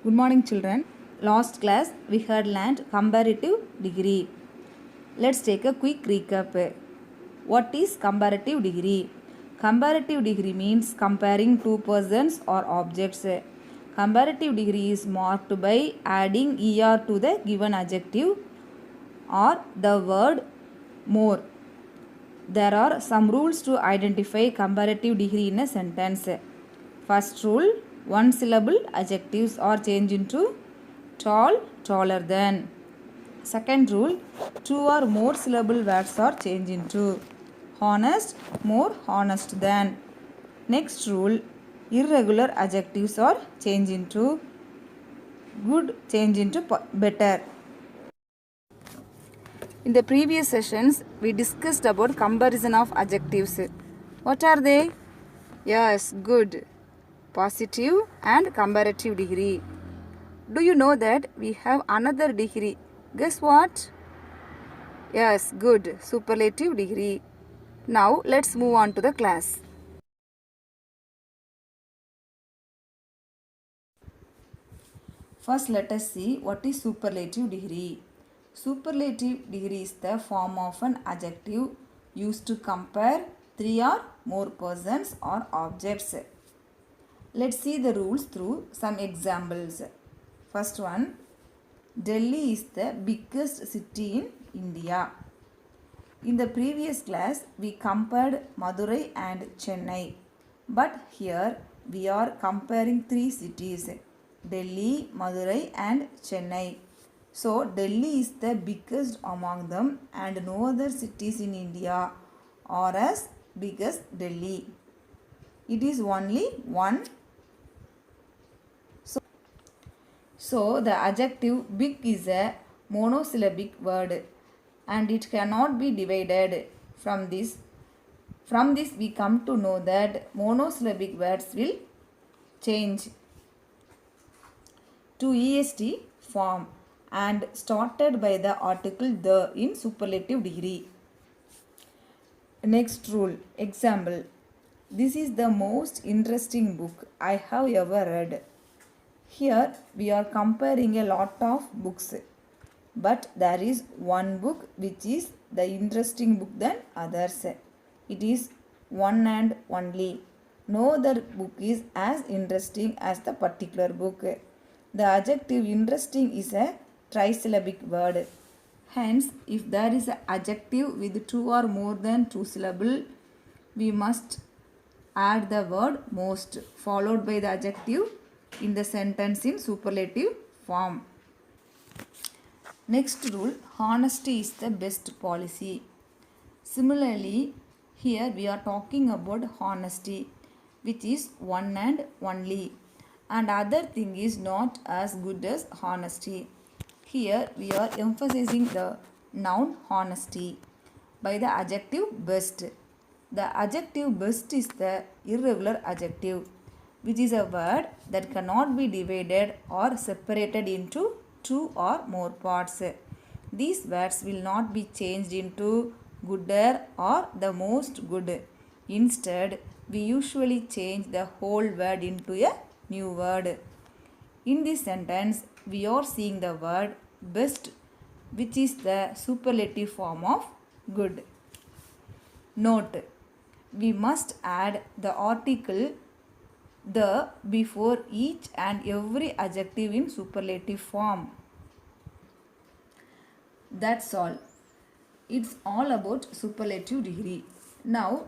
Good morning, children. Last class we had learned comparative degree. Let's take a quick recap. What is comparative degree? Comparative degree means comparing two persons or objects. Comparative degree is marked by adding er to the given adjective or the word more. There are some rules to identify comparative degree in a sentence. First rule, one syllable adjectives are changed into tall, taller than. Second rule, two or more syllable words are changed into honest, more honest than. Next rule, irregular adjectives are changed into good, change into better. In the previous sessions, we discussed about comparison of adjectives. What are they? Yes, good, positive and comparative degree. Do you know that we have another degree? Guess what? Yes, good, superlative degree. Now let's move on to the class. First, let us see what is superlative degree. Superlative degree is the form of an adjective used to compare three or more persons or objects. Let's see the rules through some examples. First one, Delhi is the biggest city in India. In the previous class, we compared Madurai and Chennai. But here we are comparing three cities, Delhi, Madurai and Chennai. So Delhi is the biggest among them and no other cities in India are as big as Delhi. It is only one. So the adjective big is a monosyllabic word and it cannot be divided. From this we come to know that monosyllabic words will change to est form and started by the article the in superlative degree. Next rule, example, this is the most interesting book I have ever read. Here we are comparing a lot of books, but there is one book which is the interesting book than others. It is one and only. No other book is as interesting as the particular book. The adjective interesting is a trisyllabic word. Hence, if there is an adjective with two or more than two syllables, we must add the word most followed by the adjective in the sentence in superlative form. Next rule, honesty is the best policy. Similarly, here we are talking about honesty, which is one and only, and other thing is not as good as honesty. Here we are emphasizing the noun honesty by the adjective best. The adjective best is the irregular adjective, which is a word that cannot be divided or separated into two or more parts. These words will not be changed into gooder or the most good. Instead, we usually change the whole word into a new word. In this sentence, we are seeing the word best, which is the superlative form of good. Note, we must add the article the before each and every adjective in superlative form. That's all. It's all about superlative degree. Now,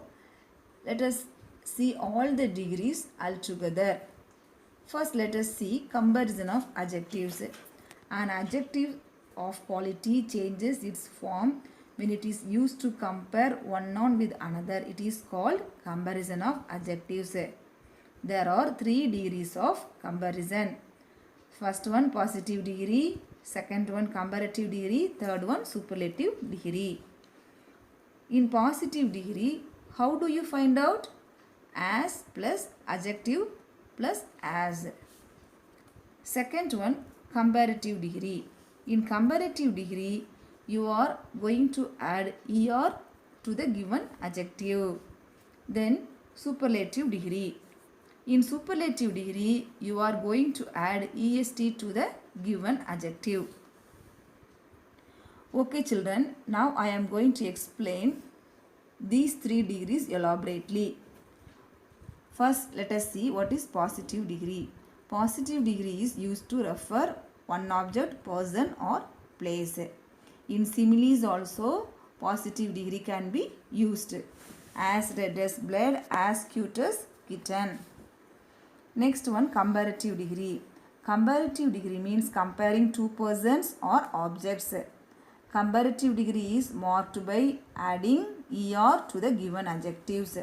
let us see all the degrees altogether. First, let us see comparison of adjectives. An adjective of quality changes its form when it is used to compare one noun with another. It is called comparison of adjectives. There are three degrees of comparison. First one positive degree, second one comparative degree, third one superlative degree. In positive degree, how do you find out? As plus adjective plus as. Second one, comparative degree. In comparative degree, you are going to add er to the given adjective. Then superlative degree. In superlative degree, you are going to add est to the given adjective. Okay children, now I am going to explain these 3 degrees elaborately. First, let us see what is positive degree. Positive degree is used to refer one object, person or place. In similes also, positive degree can be used. As red as blood, as cute as kitten. Next one, comparative degree. Comparative degree means comparing two persons or objects. Comparative degree is marked by adding er to the given adjectives.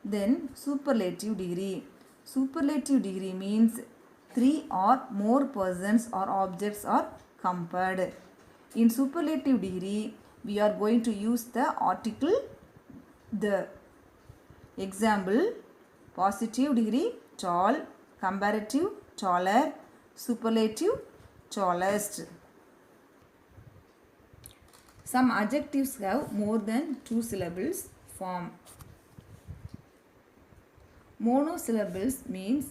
Then superlative degree. Superlative degree means 3 or more persons or objects are compared. In superlative degree, we are going to use the article the. Example, positive degree tall, comparative taller, superlative tallest. Some adjectives have more than 2 syllables form. Monosyllables means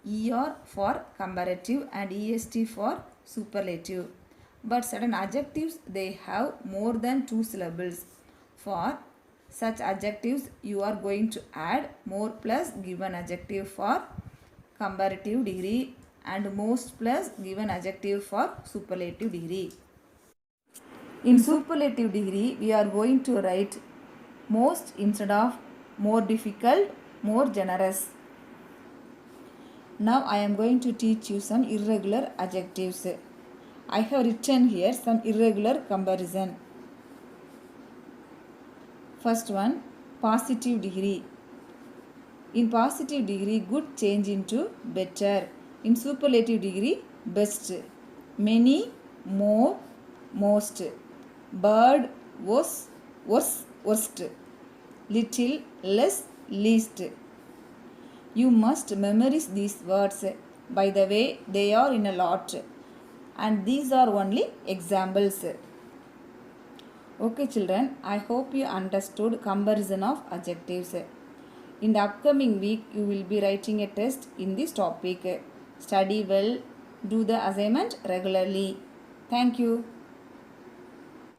er for comparative and est for superlative. But certain adjectives they have more than 2 syllables. For such adjectives you are going to add more plus given adjective for comparative degree and most plus given adjective for superlative degree. In superlative degree, we are going to write most instead of more difficult, more generous. Now I am going to teach you some irregular adjectives. I have written here some irregular comparison. First one, positive degree. In positive degree, good change into better. In superlative degree, best. Many, more, most. Bird, worse, worst. Little, less, least. You must memorize these words. By the way, they are in a lot. And these are only examples. Okay children, I hope you understood comparison of adjectives. In the upcoming week, you will be writing a test in this topic. Study well, do the assignment regularly. Thank you.